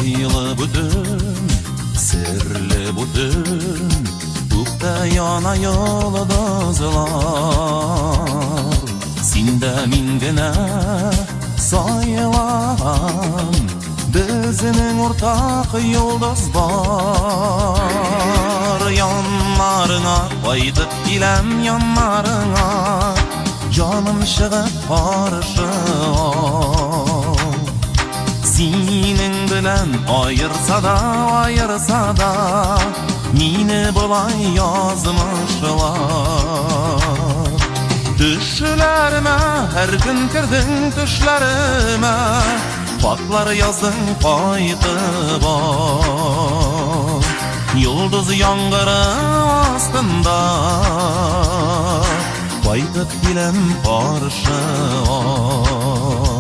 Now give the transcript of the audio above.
Soylı bütün, sirli bütün, Ukta yana yıldızlar. Sinde mingine sayılan, Bizning ortak yıldız var. Yanlarına baydıp bilem yanlarına, Canım шығып barışı Senin bilen ayırsa da Meni bulay yazmışlar. Düşlerime her gün kirdin düşlerime, Baklar yazdın kaydı var. Yıldız yangırı astında, Baytıp bilem barışı var.